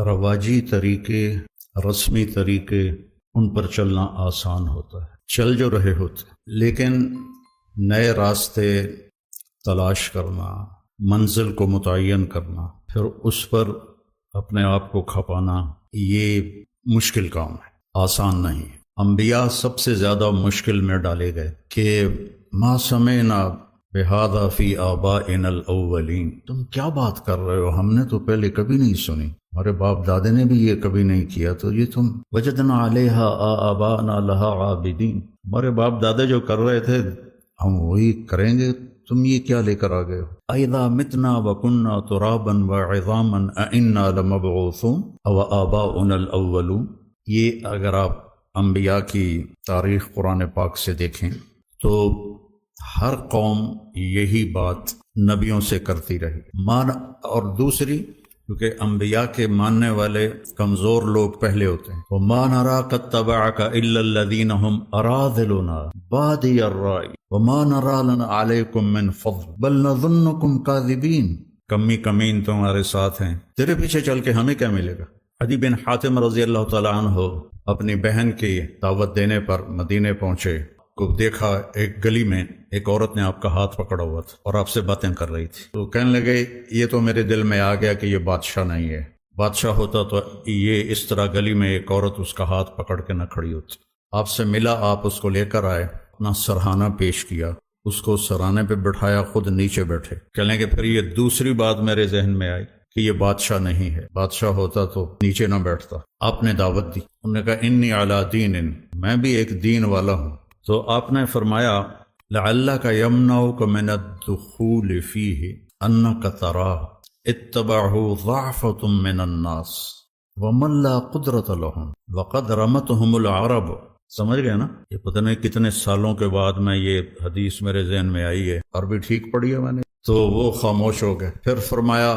رواجی طریقے، رسمی طریقے، ان پر چلنا آسان ہوتا ہے، چل جو رہے ہوتے، لیکن نئے راستے تلاش کرنا، منزل کو متعین کرنا، پھر اس پر اپنے آپ کو کھپانا، یہ مشکل کام ہے، آسان نہیں۔ انبیاء سب سے زیادہ مشکل میں ڈالے گئے کہ ما سمعنا بہذا فی آبائنا الاولین، تم کیا بات کر رہے ہو، ہم نے تو پہلے کبھی نہیں سنی، ہمارے باپ دادے نے بھی یہ کبھی نہیں کیا، تو یہ تم وجدنا علیہا آباءنا لہا عابدین، ہمارے باپ دادے جو کر رہے تھے ہم وہی کریں گے، تم یہ کیا لے کر آ گئے ہو؟ اذا متنا وکنا ترابا وعظاما ائنا لمبعوثون او آباؤنا الاولون۔ یہ اگر آپ انبیاء کی تاریخ قرآن پاک سے دیکھیں تو ہر قوم یہی بات نبیوں سے کرتی رہی، اور دوسری کیونکہ انبیاء کے ماننے والے کمزور لوگ پہلے ہوتے ہیں، وَمَا نَرَاكَ اتَّبَعَكَ إِلَّا الَّذِينَ هُمْ أَرَاذِلُنَا بَادِيَ الرَّأْيِ وَمَا نَرَىٰ لَنَا عَلَيْكُمْ مِنْ فَضْلٍ بَلْ نَظُنُّكُمْ كَاذِبِينَ۔ کمی کمین تمہارے ساتھ ہیں، تیرے پیچھے چل کے ہمیں کیا ملے گا؟ عدی بن حاتم رضی اللہ تعالیٰ عنہ اپنی بہن کی دعوت دینے پر مدینے پہنچے، کو دیکھا ایک گلی میں ایک عورت نے آپ کا ہاتھ پکڑا ہوا تھا اور آپ سے باتیں کر رہی تھی، تو کہنے لگے یہ تو میرے دل میں آ گیا کہ یہ بادشاہ نہیں ہے، بادشاہ ہوتا تو یہ اس طرح گلی میں ایک عورت اس کا ہاتھ پکڑ کے نہ کھڑی ہوتی۔ آپ سے ملا، آپ اس کو لے کر آئے، اپنا سرہانہ پیش کیا، اس کو سرانے پہ بٹھایا، خود نیچے بیٹھے، کہنے کہ پھر یہ دوسری بات میرے ذہن میں آئی کہ یہ بادشاہ نہیں ہے، بادشاہ ہوتا تو نیچے نہ بیٹھتا۔ آپ نے دعوت دی، انہوں نے کہا انی علی دین، میں بھی ایک دین والا ہوں، تو آپ نے فرمایا لعلک یمنعک من الدخول فیہ انک تراہ اتبعہ ضعفۃ من الناس ومن لا قدرۃ لہم وقد رمتہم العرب۔ سمجھ گئے نا؟ یہ پتہ نہیں کتنے سالوں کے بعد میں یہ حدیث میرے ذہن میں آئی ہے، عربی ٹھیک پڑھی ہے میں نے، تو وہ خاموش ہو گئے۔ پھر فرمایا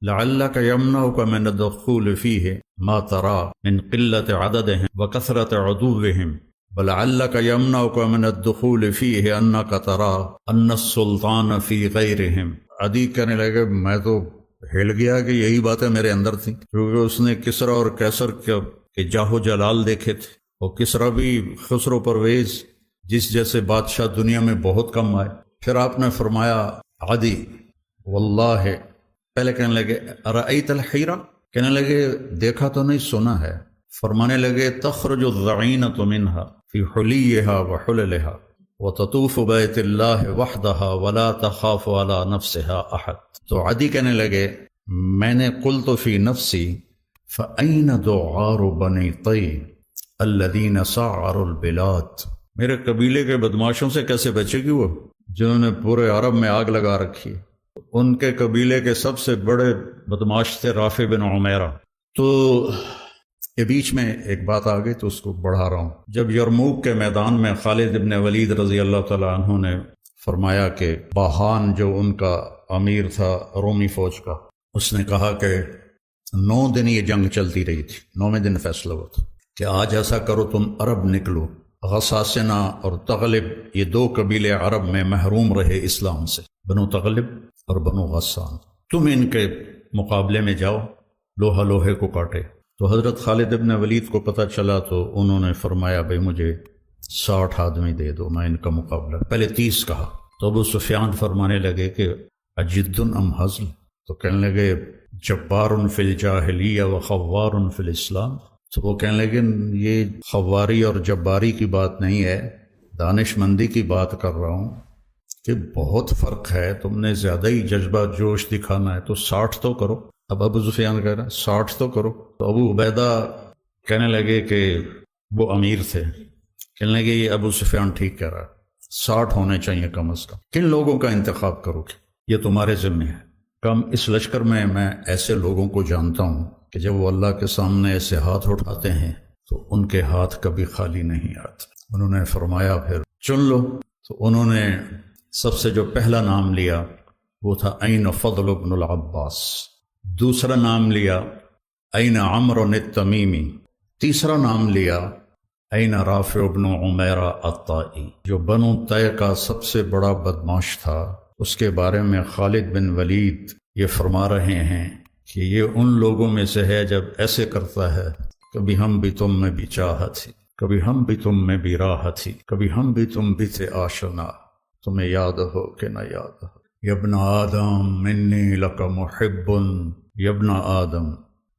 لعلک یمنعک من الدخول فیہ ما ترى من قلۃ عددہم وکثرۃ عدوہم ولعلک یمنعک من الدخول فیہ انک ترى ان السلطان فی غیرہم۔ عدی کہنے لگے میں تو ہل گیا کہ یہی باتیں میرے اندر تھیں، کیونکہ اس نے کسریٰ اور قیصر کے جاہ و جلال دیکھے تھے، اور کسریٰ بھی خسرو پرویز جس جیسے بادشاہ دنیا میں بہت کم آئے۔ پھر آپ نے فرمایا عدی واللہ، پہلے کہنے لگے ارأیت الحیرہ، کہنے لگے دیکھا تو نہیں سنا ہے، فرمانے لگے تخرج الضعینۃ منہا فی حلیہا وحللہا وتطوف بیت اللہ وحدہا ولا تخاف علی نفسہا احد۔ تو عدی کہنے لگے میں نے قلت فی نفسی فأین دعار بنی طی الذین سعروا البلاد، میرے قبیلے کے بدماشوں سے کیسے بچے گی وہ جنہوں نے پورے عرب میں آگ لگا رکھی ہے؟ ان کے قبیلے کے سب سے بڑے بدماش تھے رافع بن عمیرہ۔ تو یہ بیچ میں ایک بات آ گئی تو اس کو بڑھا رہا ہوں۔ جب یرموک کے میدان میں خالد بن ولید رضی اللہ تعالیٰ عنہ نے فرمایا کہ باہان جو ان کا امیر تھا رومی فوج کا، اس نے کہا کہ 9 دن یہ جنگ چلتی رہی تھی، 9ویں دن فیصلہ ہوا تھا کہ آج ایسا کرو تم عرب نکلو، غساسنہ اور تغلب یہ 2 قبیلے عرب میں محروم رہے اسلام سے، بنو تغلب اور بنو غسان، تم ان کے مقابلے میں جاؤ، لوہا لوہے کو کاٹے۔ تو حضرت خالد ابن ولید کو پتہ چلا تو انہوں نے فرمایا بھئی مجھے 60 آدمی دے دو، میں ان کا مقابلہ، پہلے 30 کہا، تو ابو سفیان فرمانے لگے کہ اجد ام حزل، تو کہنے لگے جبار فی الجاہلیہ و خوار فی الاسلام، تو وہ کہنے لگے یہ خواری اور جباری کی بات نہیں ہے، دانش مندی کی بات کر رہا ہوں کہ بہت فرق ہے، تم نے زیادہ ہی جذبہ جوش دکھانا ہے، تو 60 تو کرو۔ اب ابو سفیان کہہ رہا ہے 60 تو کرو، تو ابو عبیدہ کہنے لگے کہ وہ امیر تھے، کہنے لگے یہ ابو سفیان ٹھیک کہہ رہا ہے، 60 ہونے چاہیے کم از کم، کن لوگوں کا انتخاب کرو گے یہ تمہارے ذمہ ہے۔ کم اس لشکر میں ایسے لوگوں کو جانتا ہوں کہ جب وہ اللہ کے سامنے ایسے ہاتھ اٹھاتے ہیں تو ان کے ہاتھ کبھی خالی نہیں آتے۔ انہوں نے فرمایا پھر چن لو، تو انہوں نے سب سے جو پہلا نام لیا وہ تھا این فضل بن العباس، دوسرا نام لیا این عمرو التمیمی، تیسرا نام لیا این رافع بن عمیرہ الطائی، جو بنو طے کا سب سے بڑا بدماش تھا۔ اس کے بارے میں خالد بن ولید یہ فرما رہے ہیں کہ یہ ان لوگوں میں سے ہے جب ایسے کرتا ہے، کبھی ہم بھی تم میں بھی چاہت تھی، کبھی ہم بھی تم میں بھی راہ تھی، کبھی ہم بھی تم بھی تھے آشنا، تمہیں یاد ہو کہ نہ یاد ہو۔ یبن آدم انی لک محب، یبن آدم،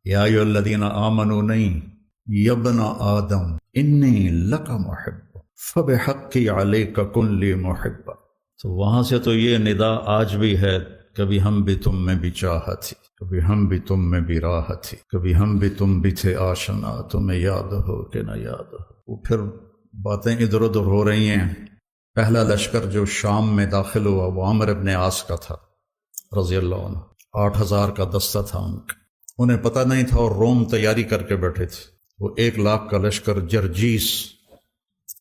یا ایھا الذین آمنوا نہیں، یبن آدم انی لک محب فبحقی علیک کن لی محبا۔ تو وہاں سے تو یہ ندا آج بھی ہے، کبھی ہم بھی تم میں بھی چاہت تھی، کبھی ہم بھی تم میں بھی راہ تھی، کبھی ہم بھی تم بھی تھے آشنا، تمہیں یاد ہو کہ نہ یاد ہو۔ وہ پھر باتیں ادھر ادھر ہو رہی ہیں۔ پہلا لشکر جو شام میں داخل ہوا وہ عامر ابن عاص کا تھا رضی اللہ عنہ، 8000 کا دستہ تھا ان کا، انہیں پتہ نہیں تھا اور روم تیاری کر کے بیٹھے تھے۔ وہ 1,00,000 کا لشکر جرجیس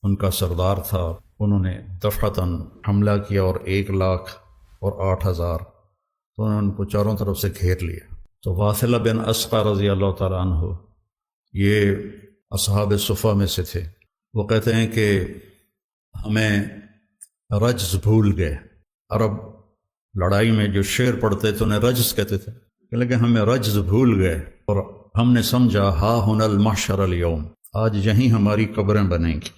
ان کا سردار تھا، انہوں نے دفعتاً حملہ کیا اور 1,00,000 اور 8,000، تو انہوں نے ان کو چاروں طرف سے گھیر لیا۔ تو واثلہ بن اسقع رضی اللہ تعالیٰ عنہ یہ اصحاب صفہ میں سے تھے، وہ کہتے ہیں کہ ہمیں رجز بھول گئے۔ عرب لڑائی میں جو شعر پڑھتے تھے انہیں رجز کہتے تھے، لیکن ہمیں رجز بھول گئے اور ہم نے سمجھا ہا ہن المحشر اليوم، آج یہیں ہماری قبریں بنیں گی،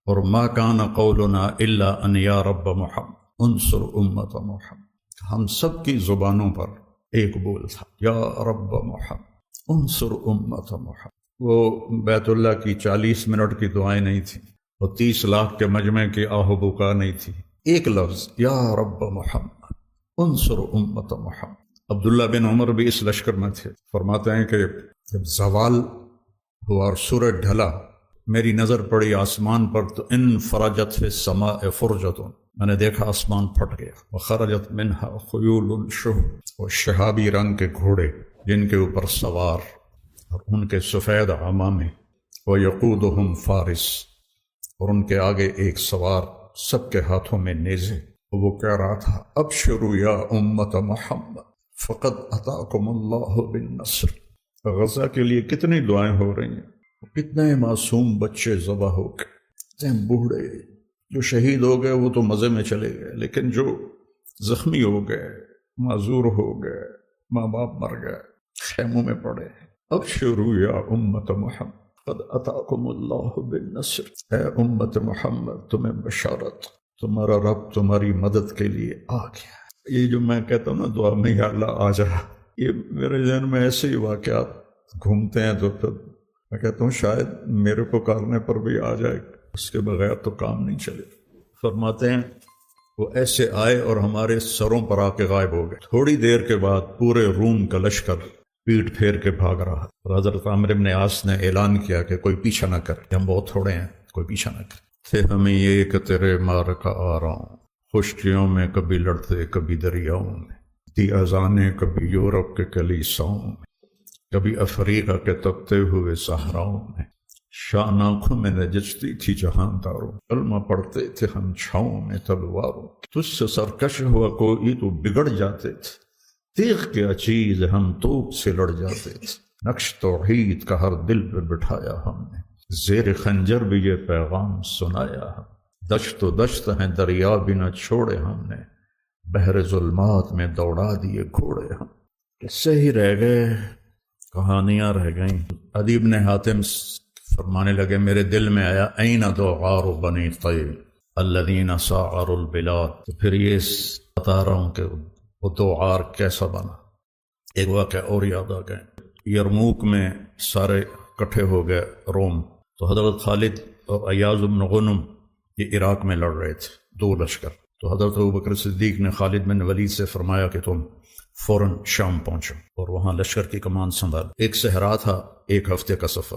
اور ما کان قولنا الا ان یا رب محمد انصر امت محمد، ہم سب کی زبانوں پر ایک بول تھا، یا رب محمد انصر امت محمد۔ وہ بیت اللہ کی 40 منٹ کی دعائیں نہیں تھیں، اور 30 لاکھ کے مجمع کی آہ و بکا نہیں تھی، ایک لفظ یا رب محمد انصر امت محمد۔ عبداللہ بن عمر بھی اس لشکر میں تھے، فرماتے ہیں کہ جب زوال ہوا اور سورج ڈھلا، میری نظر پڑی آسمان پر تو ان فرجت فی السماء فرجت، میں نے دیکھا آسمان پھٹ گیا، وخرجت منہا خیول شہب، اور شہابی رنگ کے گھوڑے جن کے اوپر سوار اور ان کے سفید عمامے، ویقودہم فارس، اور ان کے آگے ایک سوار، سب کے ہاتھوں میں نیزے، وہ کہہ رہا تھا ابشروا یا امت محمد فقد اتاکم اللہ بالنصر۔ غزہ کے لیے کتنی دعائیں ہو رہی ہیں، کتنے معصوم بچے ذبح ہو گئے، کتنے بوڑھے جو شہید ہو گئے وہ تو مزے میں چلے گئے، لیکن جو زخمی ہو گئے، معذور ہو گئے، ماں باپ مر گئے، خیموں میں پڑے، ابشروا یا امت محمد قد اتاکم اللہ بالنصر، اے امت محمد تمہیں بشارت، تمہارا رب تمہاری مدد کے لیے آ گیا۔ یہ جو میں کہتا ہوں نا دعا میں یا اللہ آ جا، یہ میرے ذہن میں ایسے ہی واقعات گھومتے ہیں، تو پھر میں کہتا ہوں شاید میرے پکارنے پر بھی آ جائے، اس کے بغیر تو کام نہیں چلے۔ فرماتے ہیں وہ ایسے آئے اور ہمارے سروں پر آ کے غائب ہو گئے۔ تھوڑی دیر کے بعد پورے روم کا لشکر پیٹ پھیر کے بھاگ رہا، اور حضرت عامر بن عاص نے اعلان کیا کہ کوئی پیچھا نہ کرے، ہم بہت تھوڑے ہیں، کوئی پیچھا نہ کرے۔ تھے ہمیں یہ کہ تیرے مار کا آ رہا ہوں، خشکیوں میں کبھی لڑتے کبھی دریاؤں میں، دی اذانیں کبھی یورپ کے کلیساؤں میں، کبھی افریقہ کے تپتے ہوئے صحراؤں میں، شان آنکھوں میں نجچتی تھی جہانداروں، کلمہ پڑھتے تھے ہم چھاؤں میں تلواروں، تجھ سے سرکش ہوا کوئی تو بگڑ جاتے تھے، تیغ کیا چیز ہم توپ سے لڑ جاتے تھے، نقش توحید کا ہر دل پہ بٹھایا ہم نے، زیر خنجر بھی یہ پیغام سنایا ہم، دشت و دشت ہیں دریا بھی نہ چھوڑے ہم نے، بحر ظلمات میں دوڑا دیے گھوڑے ہم۔ قصے ہی رہ گئے، کہانیاں رہ گئیں۔ عدی بن حاتم فرمانے لگے میرے دل میں آیا این دوغار بنی طیب الذین ساعروا البلاد، تو پھر یہ بتا رہا ہوں کہ وہ دوغار کیسا بنا۔ ایک واقعہ اور یاد آ گئے، یرموک میں سارے اکٹھے ہو گئے روم، تو حضرت خالد اور ایاز بن غنم یہ عراق میں لڑ رہے تھے، 2 لشکر، تو حضرت ابوبکر صدیق نے خالد بن ولید سے فرمایا کہ تم فوراً شام پہنچو اور وہاں لشکر کی کمان سنبھال۔ ایک صحرا تھا، 1 ہفتے کا سفر،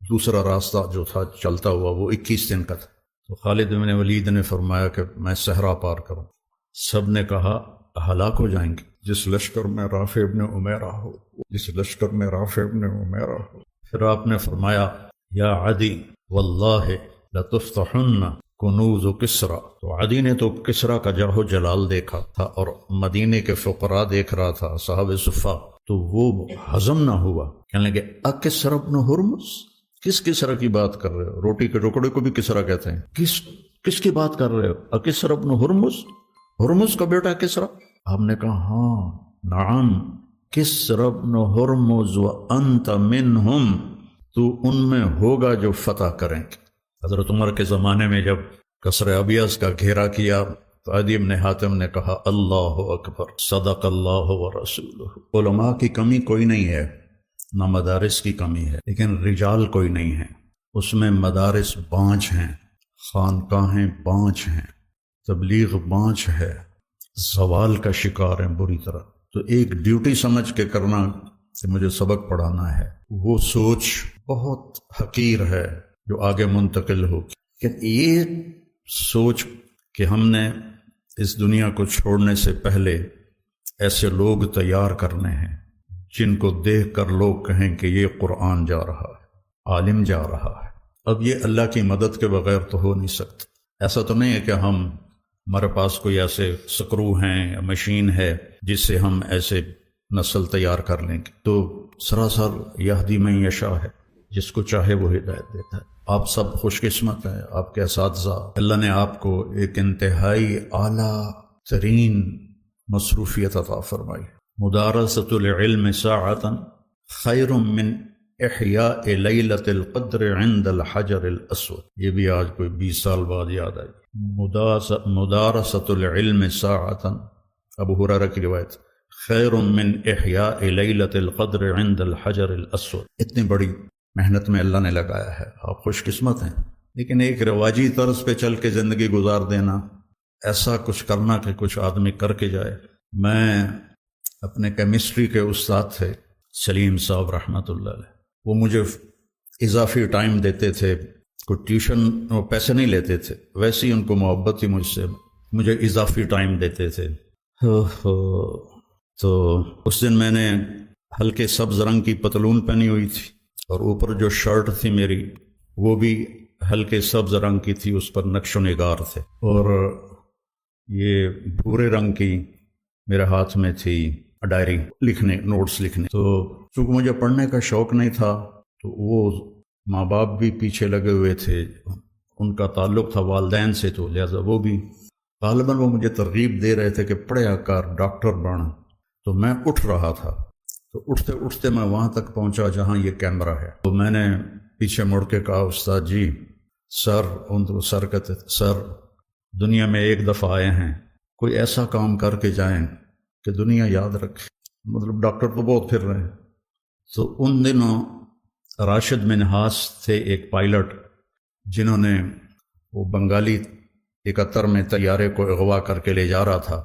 دوسرا راستہ جو تھا چلتا ہوا وہ 21 دن کا تھا۔ تو خالد بن ولید نے فرمایا کہ میں صحرا پار کروں، سب نے کہا ہلاک ہو جائیں گے، جس لشکر میں رافع ابن عمیرہ ہو، جس لشکر میں رافع ابن عمیرہ ہو۔ پھر آپ نے فرمایا یا عدی واللہ لتفتحن کنوز کسرا، تو عدی نے تو کسرا کا جاہ و جلال دیکھا تھا اور مدینے کے فقراء دیکھ رہا تھا، صحاب صفہ، تو وہ ہضم نہ ہوا، کہنے لگے اکسرا بن ہرمز، کس کسرا کی بات کر رہے ہو؟ روٹی کے ٹکڑے کو بھی کسرا کہتے ہیں، کس کی بات کر رہے ہو؟ اکسرا بن ہرمز، ہرمز کا بیٹا کسرا؟ آپ نے کہا ہاں نعم کسر بن ہرمز وانت منہم، تو ان میں ہوگا جو فتح کریں گے۔ حضرت عمر کے زمانے میں جب قصر ابیض کا گھیرا کیا تو عدی بن حاتم نے کہا اللہ اکبر صدق اللہ ورسولہ۔ علماء کی کمی کوئی نہیں ہے، نہ مدارس کی کمی ہے، لیکن رجال کوئی نہیں ہے۔ اس میں مدارس 5 ہیں، خانقاہیں 5 ہیں، تبلیغ 5 ہے، زوال کا شکار ہیں بری طرح۔ تو ایک ڈیوٹی سمجھ کے کرنا کہ مجھے سبق پڑھانا ہے، وہ سوچ بہت حقیر ہے جو آگے منتقل ہوگی۔ کہ یہ سوچ کہ ہم نے اس دنیا کو چھوڑنے سے پہلے ایسے لوگ تیار کرنے ہیں جن کو دیکھ کر لوگ کہیں کہ یہ قرآن جا رہا ہے، عالم جا رہا ہے۔ اب یہ اللہ کی مدد کے بغیر تو ہو نہیں سکتا۔ ایسا تو نہیں ہے کہ ہمارے پاس کوئی ایسے سکرو ہیں یا مشین ہے جس سے ہم ایسے نسل تیار کر لیں گے۔ تو سراسر یہدی من یشاء ہے، جس کو چاہے وہ ہدایت دیتا ہے۔ آپ سب خوش قسمت ہیں، آپ کے اساتذہ، اللہ نے آپ کو ایک انتہائی اعلیٰ ترین مصروفیت عطا فرمائی۔ مدارسۃ العلم ساعۃ خیر من احیاء لیلۃ القدر عند الحجر الاسود۔ یہ بھی آج کوئی 20 سال بعد یاد آئی۔ مدارسۃ العلم ساعۃ، ابو ہریرہ کی روایت، خیر من احیاء لیلۃ القدر عند الحجر الاسود۔ اتنی بڑی محنت میں اللہ نے لگایا ہے، آپ خوش قسمت ہیں۔ لیکن ایک رواجی طرز پہ چل کے زندگی گزار دینا، ایسا کچھ کرنا کہ کچھ آدمی کر کے جائے۔ میں اپنے کیمسٹری کے استاد تھے سلیم صاحب رحمۃ اللہ علیہ، وہ مجھے اضافی ٹائم دیتے تھے، کوئی ٹیوشن وہ پیسے نہیں لیتے تھے، ویسے ہی ان کو محبت تھی مجھ سے، مجھے اضافی ٹائم دیتے تھے۔ تو اس دن میں نے ہلکے سبز رنگ کی پتلون پہنی ہوئی تھی اور اوپر جو شرٹ تھی میری وہ بھی ہلکے سبز رنگ کی تھی، اس پر نقش و نگار تھے، اور یہ بھورے رنگ کی میرے ہاتھ میں تھی ڈائری لکھنے، نوٹس لکھنے۔ تو چونکہ مجھے پڑھنے کا شوق نہیں تھا تو وہ ماں باپ بھی پیچھے لگے ہوئے تھے، ان کا تعلق تھا والدین سے، تو لہٰذا وہ بھی غالباً وہ مجھے ترغیب دے رہے تھے کہ پڑھیا کر، ڈاکٹر بن۔ تو میں اٹھ رہا تھا، تو اٹھتے اٹھتے میں وہاں تک پہنچا جہاں یہ کیمرہ ہے۔ تو میں نے پیچھے مڑ کے کہا استاد جی سر، ان کو سر کہتے تھے، سر دنیا میں ایک دفعہ آئے ہیں، کوئی ایسا کام کر کے جائیں کہ دنیا یاد رکھے۔ مطلب ڈاکٹر تو بہت پھر رہے ہیں۔ تو ان دنوں راشد منہاس تھے ایک پائلٹ، جنہوں نے وہ بنگالی 71 میں طیارے کو اغوا کر کے لے جا رہا تھا،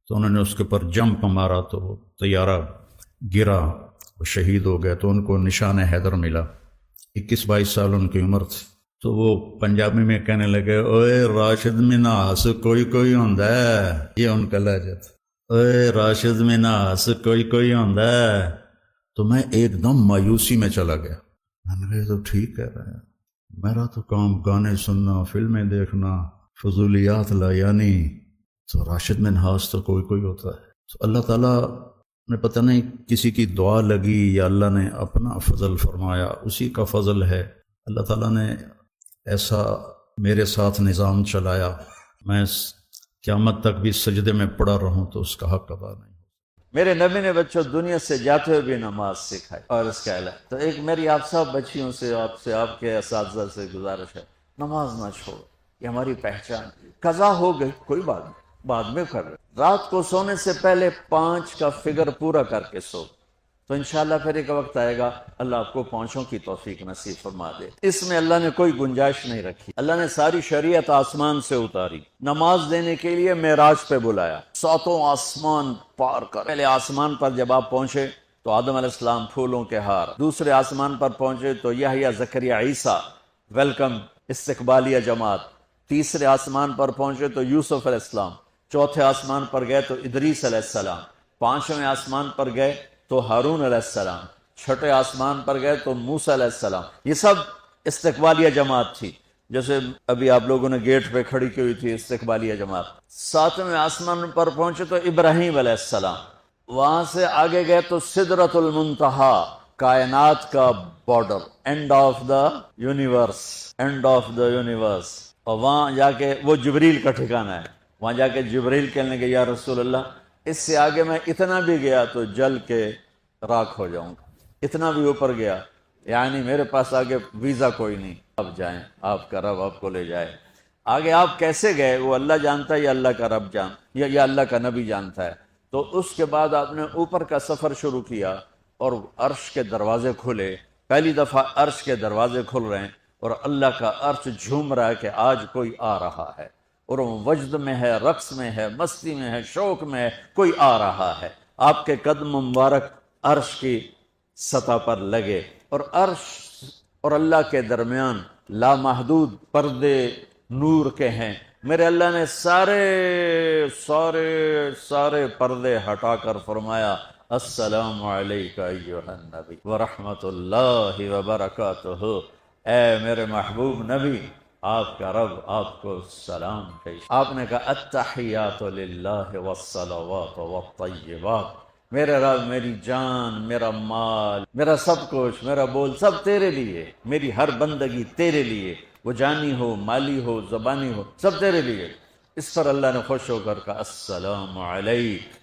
تو انہوں نے اس کے اوپر جمپ مارا تو وہ طیارہ گرا، وہ شہید ہو گئے، تو ان کو نشان حیدر ملا۔ 21-22 سال ان کی عمر تھی۔ تو وہ پنجابی میں کہنے لگے اوے راشد منہاس کوئی کوئی ہوندا ہے، یہ ان کا لہجہ تھا، اوے راشد منہاس کوئی کوئی ہوندا ہے۔ تو میں ایک دم مایوسی میں چلا گیا، میں نے کہا تو ٹھیک کہہ رہے ہیں، میرا تو کام گانے سننا، فلمیں دیکھنا، فضولیات لا یعنی، تو راشد منہاس تو کوئی کوئی ہوتا ہے۔ تو اللہ تعالیٰ نے پتہ نہیں کسی کی دعا لگی یا اللہ نے اپنا فضل فرمایا، اسی کا فضل ہے۔ اللہ تعالیٰ نے ایسا میرے ساتھ نظام چلایا، میں قیامت تک بھی سجدے میں پڑا رہوں تو اس کا حق ادا نہیں۔ میرے نبی نے بچوں دنیا سے جاتے ہوئے بھی نماز سکھائی، اور اس کا اعلان۔ تو ایک میری آپ سب بچیوں سے، آپ کے اساتذہ سے گزارش ہے، نماز نہ چھوڑو، یہ ہماری پہچان۔ قضا ہو گئی کوئی بات نہیں، بعد میں کر رہے، رات کو سونے سے پہلے 5 کا فگر پورا کر کے سو، تو انشاءاللہ پھر ایک وقت آئے گا اللہ آپ کو 5 کی توفیق نصیب فرما دے۔ اس میں اللہ نے کوئی گنجائش نہیں رکھی، اللہ نے ساری شریعت آسمان سے اتاری، نماز دینے کے لیے معراج پہ بلایا، 7 آسمان پار کر۔ پہلے آسمان پر جب آپ پہنچے تو آدم علیہ السلام پھولوں کے ہار، دوسرے آسمان پر پہنچے تو یحییٰ زکریا عیسیٰ ویلکم استقبالیہ جماعت، تیسرے آسمان پر پہنچے تو یوسف علیہ السلام، چوتھے آسمان پر گئے تو ادریس علیہ السلام، 5ویں آسمان پر گئے تو ہارون علیہ السلام، 6ٹھے آسمان پر گئے تو موسیٰ علیہ السلام۔ یہ سب استقبالیہ جماعت تھی، جیسے ابھی آپ لوگوں نے گیٹ پہ کھڑی کی ہوئی تھی استقبالیہ جماعت۔ 7ویں آسمان پر پہنچے تو ابراہیم علیہ السلام، وہاں سے آگے گئے تو سدرۃ المنتہا، کائنات کا border, and of the universe, and of the universe, اور وہاں جا کے وہ جبریل کا ٹھکانہ ہے، وہاں جا کے جبریل کہنے لگے یا رسول اللہ اس سے آگے میں اتنا بھی گیا تو جل کے راکھ ہو جاؤں گا، اتنا بھی اوپر گیا یعنی میرے پاس آگے ویزا کوئی نہیں، اب جائیں، آپ کا رب آپ کو لے جائے۔ آگے آپ کیسے گئے وہ اللہ جانتا ہے یا اللہ کا رب یا اللہ کا نبی جانتا ہے۔ تو اس کے بعد آپ نے اوپر کا سفر شروع کیا اور عرش کے دروازے کھلے، پہلی دفعہ عرش کے دروازے کھل رہے ہیں اور اللہ کا عرش جھوم رہا ہے کہ آج کوئی آ رہا ہے، اور وہ وجد میں ہے، رقص میں ہے، مستی میں ہے، شوق میں ہے، کوئی آ رہا ہے۔ آپ کے قدم مبارک عرش کی سطح پر لگے اور عرش اور اللہ کے درمیان لامحدود پردے نور کے ہیں۔ میرے اللہ نے سارے پردے ہٹا کر فرمایا السلام علیکہ ایھا النبی ورحمۃ اللہ وبرکاتہ، اے میرے محبوب نبی آپ کا رب آپ کو سلام پیش۔ آپ نے کہا التحیات للہ والصلوات والطیبات، میرے رب میری جان، میرا مال، میرا سب کچھ، میرا بول سب تیرے لیے، میری ہر بندگی تیرے لیے، وہ جانی ہو، مالی ہو، زبانی ہو، سب تیرے لیے۔ اس پر اللہ نے خوش ہو کر کہا السلام علیک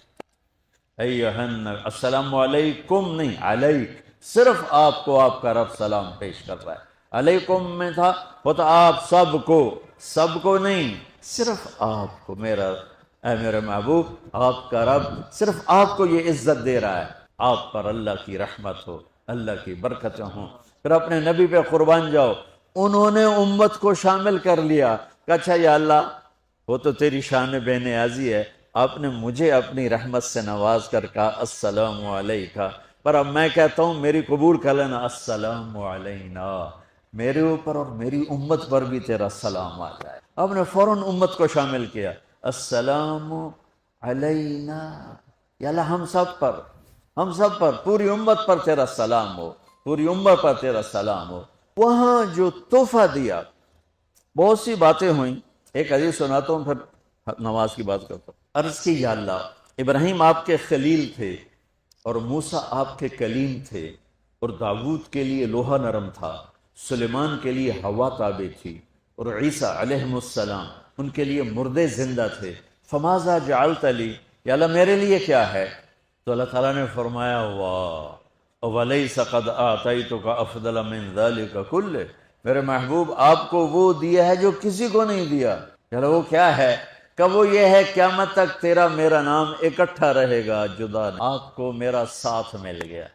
ایھا النبی، السلام علیکم نہیں، علیک، صرف آپ کو آپ کا رب سلام پیش کر رہا ہے۔ علیکم میں تھا وہ تو آپ سب کو نہیں، صرف آپ کو، اے میرے محبوب آپ کا رب صرف آپ کو یہ عزت دے رہا ہے، آپ پر اللہ کی رحمت ہو، اللہ کی برکتیں ہوں۔ پھر اپنے نبی پہ قربان جاؤ، انہوں نے امت کو شامل کر لیا کہ اچھا یا اللہ وہ تو تیری شان بے نیازی ہے، آپ نے مجھے اپنی رحمت سے نواز کر کہا السلام علیکہ، پر اب میں کہتا ہوں میری قبول کر لینا السلام علینا، میرے اوپر اور میری امت پر بھی تیرا سلام آ جائے۔ آپ نے فوراً امت کو شامل کیا، السلام علینا، یا اللہ ہم سب پر پوری امت پر تیرا سلام ہو، پوری امت پر تیرا سلام ہو۔ وہاں جو تحفہ دیا، بہت سی باتیں ہوئیں، ایک حدیث سناتا ہوں پھر نماز کی بات کرتا ہوں۔ عرض کی یا اللہ ابراہیم آپ کے خلیل تھے اور موسیٰ آپ کے کلیم تھے، اور داؤد کے لیے لوہا نرم تھا، سلیمان کے لیے ہوا تابع تھی، اور عیسیٰ علیہ السلام ان کے لیے مردے زندہ تھے، فماذا جعلت لی، یا اللہ میرے لیے کیا ہے؟ تو اللہ تعالیٰ نے فرمایا واہ وَلَيْسَ قَدْ آتَيْتُكَ أَفْضَلَ مِنْ ذَلِكَ كُلِّهِ، میرے محبوب آپ کو وہ دیا ہے جو کسی کو نہیں دیا۔ چلو وہ کیا ہے؟ کہ وہ یہ ہے قیامت تک تیرا میرا نام اکٹھا رہے گا، جدا نہیں۔ آپ کو میرا ساتھ مل گیا،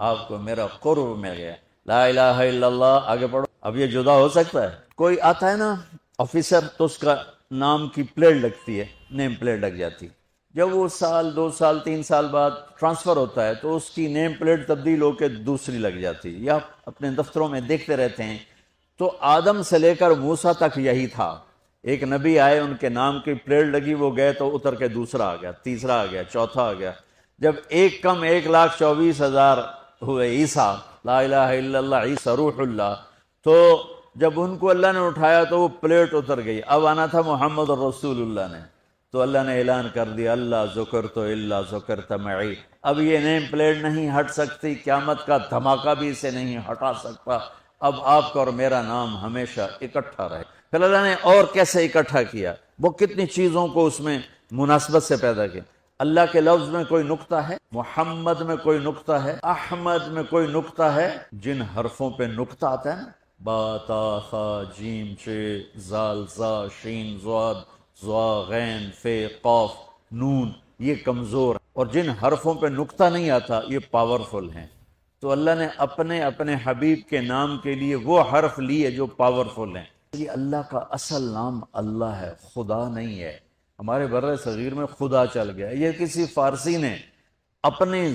آپ کو میرا قرب مل گیا، لا الہ الا اللہ۔ آگے پڑھو، اب یہ جدا ہو سکتا ہے؟ کوئی آتا ہے نا آفیسر، تو اس کا نام کی پلیٹ لگتی ہے، نیم پلیٹ لگ جاتی، جب وہ سال 2 سال 3 سال بعد ٹرانسفر ہوتا ہے تو اس کی نیم پلیٹ تبدیل ہو کے دوسری لگ جاتی، یا اپنے دفتروں میں دیکھتے رہتے ہیں۔ تو آدم سے لے کر موسیٰ تک یہی تھا، ایک نبی آئے، ان کے نام کی پلیٹ لگی، وہ گئے تو اتر کے دوسرا آ گیا، تیسرا آ گیا، چوتھا آ گیا، جب ایک کم 1,24,000 ہوئے عیسیٰ، لا الہ الا اللہ عیسیٰ روح اللہ، تو جب ان کو اللہ نے اٹھایا تو وہ پلیٹ اتر گئی، اب آنا تھا محمد رسول اللہ نے، تو اللہ نے اعلان کر دیا اللہ ذکرت الا ذکرت معی، اب یہ نیم پلیٹ نہیں ہٹ سکتی، قیامت کا دھماکہ بھی اسے نہیں ہٹا سکتا، اب آپ کا اور میرا نام ہمیشہ اکٹھا رہے۔ پھر اللہ نے اور کیسے اکٹھا کیا، وہ کتنی چیزوں کو اس میں مناسبت سے پیدا کیا۔ اللہ کے لفظ میں کوئی نقطہ ہے، محمد میں کوئی نقطہ ہے، احمد میں کوئی نقطہ ہے، جن حرفوں پہ نقطہ آتا ہے نا، با تا خا جیم چے زال زا شین ضاد ضا غین فے قاف نون، یہ کمزور، اور جن حرفوں پہ نقطہ نہیں آتا یہ پاورفل ہیں۔ تو اللہ نے اپنے حبیب کے نام کے لیے وہ حرف لیے جو پاورفل ہیں۔ یہ اللہ کا اصل نام اللہ ہے، خدا نہیں ہے۔ ہمارے بر صغیر میں خدا چل گیا، یہ کسی فارسی نے اپنے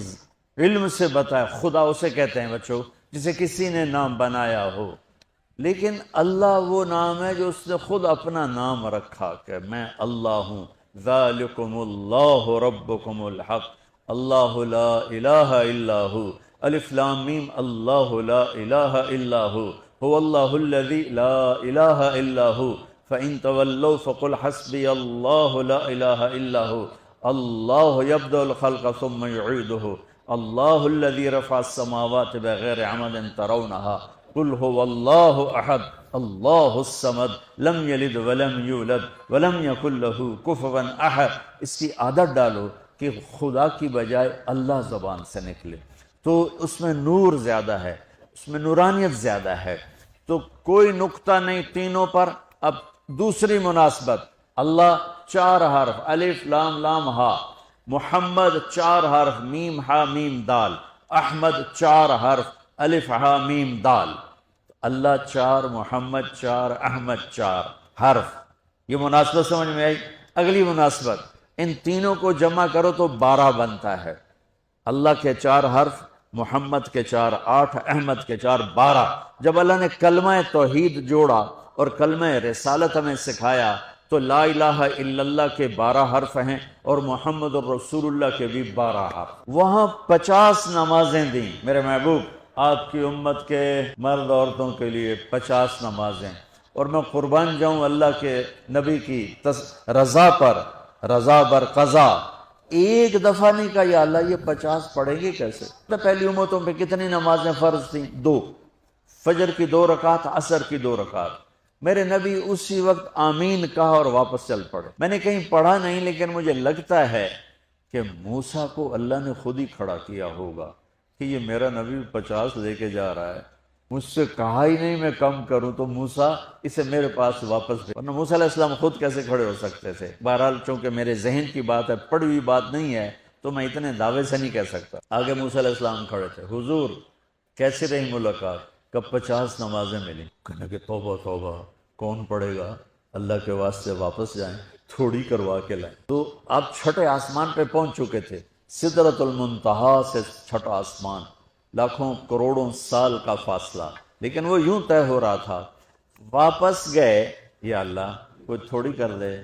علم سے بتایا، خدا اسے کہتے ہیں بچوں جسے کسی نے نام بنایا ہو، لیکن اللہ وہ نام ہے جو اس نے خود اپنا نام رکھا کہ میں اللہ ہوں، ذالکم اللہ ربکم الحق، اللہ لا الہ الا ہو، الف لام میم، اللہ لا الہ الا ہو، هو اللہ الذی لا الہ الا ہو، فَإِن تَوَلَّوْا فَقُلْ حَسْبِيَ اللَّهُ لَا إِلَهَ إِلَّا هُوَ اللَّهُ يَبْدَأُ الْخَلْقَ ثُمَّ يُعِيدُهُ اللَّهُ الَّذِي رَفَعَ السَّمَاوَاتِ بِغَيْرِ عَمَدٍ تَرَوْنَهَا قُلْ هُوَ اللَّهُ أَحَدٌ اللَّهُ الصَّمَدُ لَمْ يَلِدْ وَلَمْ يُولَدْ وَلَمْ يَكُنْ لَهُ كُفُوًا أَحَدٌ۔ اس کی عادت ڈالو کہ خدا کی بجائے اللہ زبان سے نکلے، تو اس میں نور زیادہ ہے، اس میں نورانیت زیادہ ہے، تو کوئی نقطہ نہیں تینوں پر۔ اب دوسری مناسبت، اللہ 4 حرف، الف لام لام ہا، محمد 4 حرف، میم ہا میم دال، احمد 4 حرف، الف ہا میم دال، اللہ 4، محمد 4، احمد 4 حرف۔ یہ مناسبت سمجھ میں آئی؟ اگلی مناسبت، ان تینوں کو جمع کرو تو 12 بنتا ہے۔ اللہ کے 4 حرف، محمد کے 4 8، احمد کے 4 12۔ جب اللہ نے کلمہ توحید جوڑا اور کلمہ رسالت ہمیں سکھایا تو لا الہ الا اللہ کے 12 حرف ہیں اور محمد الرسول اللہ کے بھی 12 حرف۔ وہاں 50 نمازیں دیں میرے محبوب، آپ کی امت کے مرد عورتوں کے لیے 50 نمازیں، اور میں قربان جاؤں اللہ کے نبی کی رضا پر، رضا بر قضا، ایک دفعہ نہیں کہا یا اللہ یہ 50 پڑھیں گے کیسے؟ پہلی امتوں پہ کتنی نمازیں فرض تھیں؟ 2، فجر کی 2 رکعت، عصر کی 2 رکعت۔ میرے نبی اسی وقت آمین کہا اور واپس چل پڑے۔ میں نے کہیں پڑھا نہیں، لیکن مجھے لگتا ہے کہ موسیٰ کو اللہ نے خود ہی کھڑا کیا ہوگا کہ یہ میرا نبی 50 لے کے جا رہا ہے، مجھ سے کہا ہی نہیں میں کم کروں، تو موسیٰ اسے میرے پاس واپس ورنہ موسیٰ علیہ السلام خود کیسے کھڑے ہو سکتے تھے؟ بہرحال چونکہ میرے ذہن کی بات ہے، پڑھی ہوئی بات نہیں ہے، تو میں اتنے دعوے سے نہیں کہہ سکتا۔ آگے موسیٰ علیہ السلام کھڑے تھے، حضور کیسی رہی ملاقات؟ کب 50 نمازیں ملی؟ کہنے کہ توبہ توبہ، کون پڑھے گا؟ اللہ کے واسطے واپس جائیں، تھوڑی کروا کے لائیں۔ تو آپ چھٹے آسمان پہ پہنچ چکے تھے، سدرۃ المنتہا سے چھٹا آسمان، لاکھوں کروڑوں سال کا فاصلہ، لیکن وہ یوں طے ہو رہا تھا۔ واپس گئے، یا اللہ کوئی تھوڑی کر دے،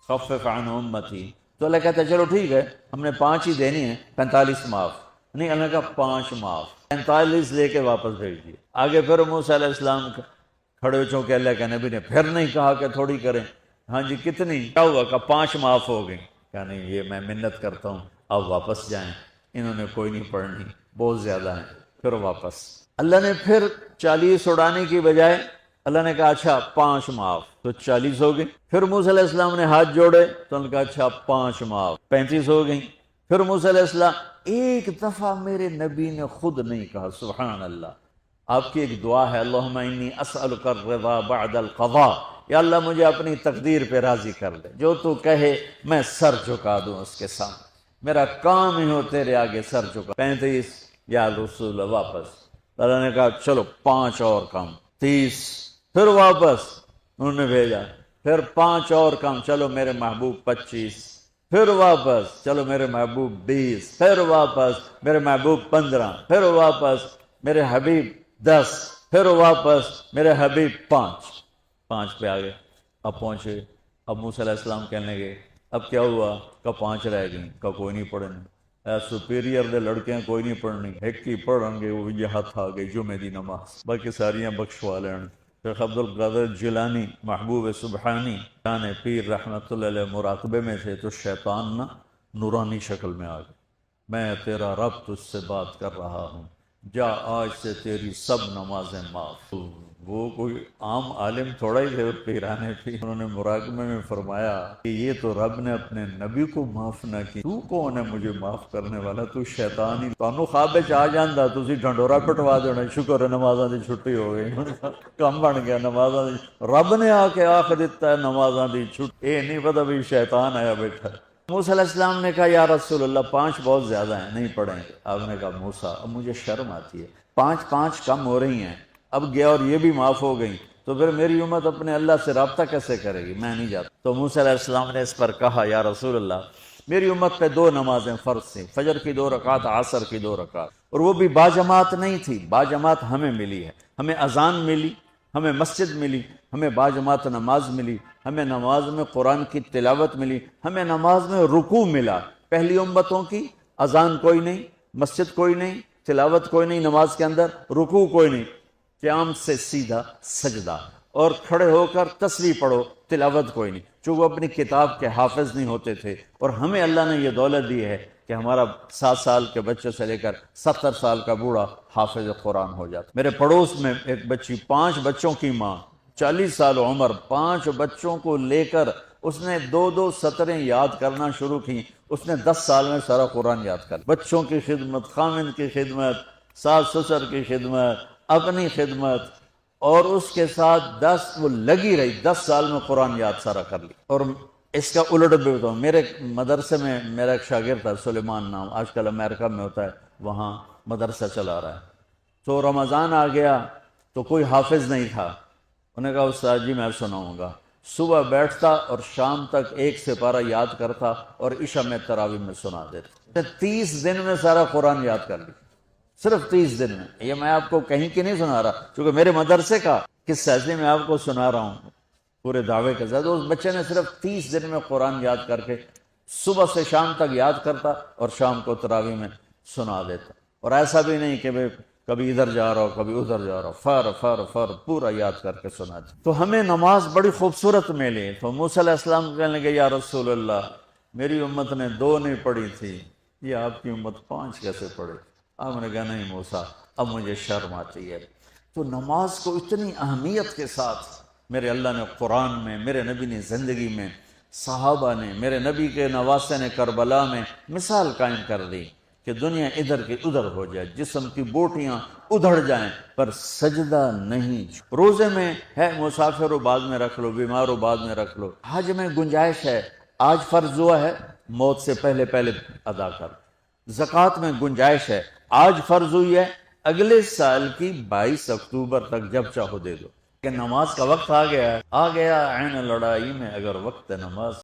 خفف عن امتی، تو اللہ کہتا ہے چلو ٹھیک ہے، ہم نے 5 ہی دینی ہیں، 45 معاف نہیں، اللہ کا 5 معاف، 45 لے کے واپس بھیج دیے۔ آگے پھر موسیٰ علیہ السلام کھڑے ہو، چونکہ اللہ کے نبی نے پھر نہیں کہا کہ تھوڑی کریں، ہاں جی کتنی؟ کیا ہوا کہ 5 معاف ہو گئی؟ کہا نہیں، یہ میں منت کرتا ہوں اب واپس جائیں، انہوں نے کوئی نہیں پڑھنی، بہت زیادہ ہیں۔ پھر واپس اللہ نے پھر 40 اڑانے کی بجائے اللہ نے کہا اچھا 5 معاف، تو 40 ہو گئی۔ پھر موسیٰ علیہ السلام نے ہاتھ جوڑے تو انہوں نے کہا اچھا 5 معاف، 35 ہو گئی۔ پھر موسیٰ علیہ السلام، ایک دفعہ میرے نبی نے خود نہیں کہا، سبحان اللہ۔ آپ کی ایک دعا ہے، اللہم انی اسألک الرضا بعد القضاء، یا اللہ مجھے اپنی تقدیر پہ راضی کر دے، جو تو کہے میں سر جھکا دوں اس کے سامنے، میرا کام ہی ہو تیرے آگے سر جھکا۔ 35 یا رسول واپس، اللہ نے کہا چلو 5 اور کم، 30، پھر واپس انہوں نے بھیجا، پھر 5 اور کم، چلو میرے محبوب 25، پھر واپس چلو میرے محبوب 20، پھر واپس میرے محبوب 15، پھر واپس میرے حبیب 10، پھر واپس میرے حبیب 5 پہ آگے۔ اب پہنچے، اب موسیٰ علیہ السلام کہنے لگے اب کیا ہوا؟ کہ 5 رہ گئیں، کہ کوئی نہیں پڑھنے، سپیریئر دے لڑکیاں کوئی نہیں پڑھنی، ایک ہی پڑھیں گے، وہ یہ ہاتھ آ گئی جمعے دی نماز، باقی ساریاں بخشوا لین۔ شیخ عبد القادر جیلانی محبوب سبحانی جان پیر رحمت اللہ علیہ مراقبے میں تھے تو شیطان نا نورانی شکل میں آ گئے، میں تیرا رب تجھ سے بات کر رہا ہوں، جا آج سے تیری سب نمازیں معاف۔ وہ کوئی عام عالم تھوڑا ہی تھے پیرانے پہ، انہوں نے مراقبے میں فرمایا کہ یہ تو رب نے اپنے نبی کو معاف نہ کی، تو کون ہے مجھے معاف کرنے والا؟ تو شیطان ہی، تانوں خواب وچ آ جاندا تسی ڈھنڈورا پٹوا دینا، شکر ہے نمازاں دی چھٹی ہو گئی، کم بن گیا نمازاں دی، رب نے آ کے آخ دیتا ہے نمازاں دی چھٹی، اے نہیں پتہ بھی شیطان آیا بیٹھا۔ موسیٰ علیہ السلام نے کہا یا رسول اللہ 5 بہت زیادہ ہیں، نہیں پڑھیں گے۔ آپ نے کہا موسیٰ اب مجھے شرم آتی ہے، 5 کم ہو رہی ہیں، اب گیا اور یہ بھی معاف ہو گئی، تو پھر میری امت اپنے اللہ سے رابطہ کیسے کرے گی؟ میں نہیں جاتا۔ تو موسیٰ علیہ السلام نے اس پر کہا یا رسول اللہ میری امت پہ 2 نمازیں فرض تھیں، فجر کی 2 رکعت، عصر کی 2 رکعت، اور وہ بھی باجماعت نہیں تھی، باجماعت ہمیں ملی ہے، ہمیں اذان ملی، ہمیں مسجد ملی، ہمیں باجماعت نماز ملی، ہمیں نماز میں قرآن کی تلاوت ملی، ہمیں نماز میں رکوع ملا۔ پہلی امتوں کی اذان کوئی نہیں، مسجد کوئی نہیں، تلاوت کوئی نہیں، نماز کے اندر رکوع کوئی نہیں، قیام سے سیدھا سجدہ، اور کھڑے ہو کر تسبیح پڑھو، تلاوت کوئی نہیں، چونکہ وہ اپنی کتاب کے حافظ نہیں ہوتے تھے۔ اور ہمیں اللہ نے یہ دولت دی ہے کہ ہمارا 7 سال کے بچے سے لے کر 70 سال کا بوڑھا حافظ قرآن ہو جاتا۔ میرے پڑوس میں ایک بچی، 5 بچوں کی ماں، 40 سال عمر، 5 بچوں کو لے کر اس نے 2 سطریں یاد کرنا شروع کی، اس نے 10 سال میں سارا قرآن یاد کر، بچوں کی خدمت، خامند کی خدمت، ساس سسر کی خدمت، اپنی خدمت، اور اس کے ساتھ وہ لگی رہی، 10 سال میں قرآن یاد سارا کر لی۔ اور اس کا الٹ بھی بتاؤں، میرے مدرسے میں میرا ایک شاگرد تھا سلیمان نام، آج کل امریکہ میں ہوتا ہے، وہاں مدرسہ چلا رہا ہے۔ تو رمضان آ گیا تو کوئی حافظ نہیں تھا، انہوں نے کہا استاد جی میں سناؤں گا۔ صبح بیٹھتا اور شام تک 1 سپارہ یاد کرتا اور عشاء میں تراویح میں سنا دیتا۔ 30 دن میں سارا قرآن یاد کر لی، صرف 30 دن میں۔ یہ میں آپ کو کہیں کی نہیں سنا رہا، چونکہ میرے مدرسے کا قصہ ہے، اس لیے میں آپ کو سنا رہا ہوں پورے دعوے کے ساتھ۔ اس بچے نے صرف 30 دن میں قرآن یاد کر کے صبح سے شام تک یاد کرتا اور شام کو تراویح میں سنا دیتا، اور ایسا بھی نہیں کہ کبھی ادھر جا رہا ہو کبھی ادھر جا رہا ہو، فر پورا یاد کر کے سنا دیتا۔ تو ہمیں نماز بڑی خوبصورت ملی۔ تو موسیٰ علیہ السلام کہنے لگے یا رسول اللہ، میری امت نے 2 نہیں پڑھی تھی، یہ آپ کی امت 5 کیسے پڑھے؟ آپ نے کہا نہیں موسیٰ، اب مجھے شرم آتی ہے۔ تو نماز کو اتنی اہمیت کے ساتھ میرے اللہ نے قرآن میں، میرے نبی نے زندگی میں، صحابہ نے، میرے نبی کے نواسے نے کربلا میں مثال قائم کر دی کہ دنیا ادھر کی ادھر ہو جائے، جسم کی بوٹیاں ادھڑ جائیں پر سجدہ نہیں۔ روزے میں ہے مسافر ہو بعد میں رکھ لو، بیمار ہو بعد میں رکھ لو، حج میں گنجائش ہے، آج فرض ہوا ہے موت سے پہلے ادا کر۔ زکوٰۃ میں گنجائش ہے، آج فرض ہوئی ہے اگلے سال کی 22 اکتوبر تک جب چاہو دے دو۔ کہ نماز کا وقت آ گیا عین لڑائی میں اگر وقت نماز